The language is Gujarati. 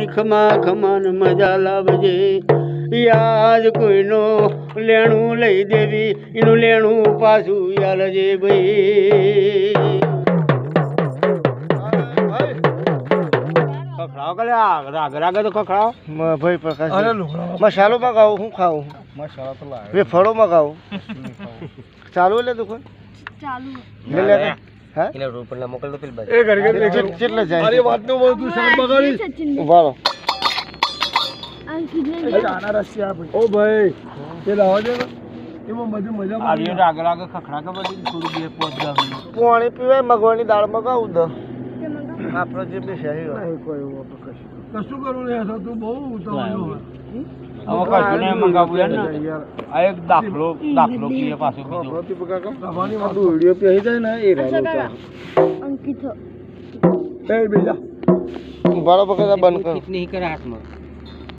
મારી ખમા ખમાન મજા લાવજે યાદ કોઈનો લેણું લઈ દેવી એનું લેણું પાછું યાલજે ભાઈ ખખડાવો કે રાગ રાગ તો ખખડાવો ભાઈ પ્રકાશ મસાલો મગાવું હું ખાવું મસાલા તો લાવે ફળો મગાવું ચાલુ એટલે દુકાન ચાલુ લે હા એને રૂપના મોકલ દો પેલ બાજુ એ ઘર ઘર કેટલા જાય અરે વાત નો બધું શાક બગાડી ઉભારો આના રસિયા ભાઈ ઓ ભાઈ એ લાવો દે એમાં બધું મજા આવી રાગ રાગ ખખડા કે બધી થોડું બે પોત ગાવી પાણી પીવાય મગવાની દાળ મગાવું દો આપણો જે બે શહેર નહીં કોઈ કશું કરું ને તું બહુ ઉતાવળ હવે કશું નહીં મંગાવું યાર આ એક દાખલો કીએ પાછો પ્રતિપકા કમાની માં વિડિયો પે જાય ને એ રાજો અંકિત એ બીજા બરાબર બંધ કર નહીં કરે હાથમાં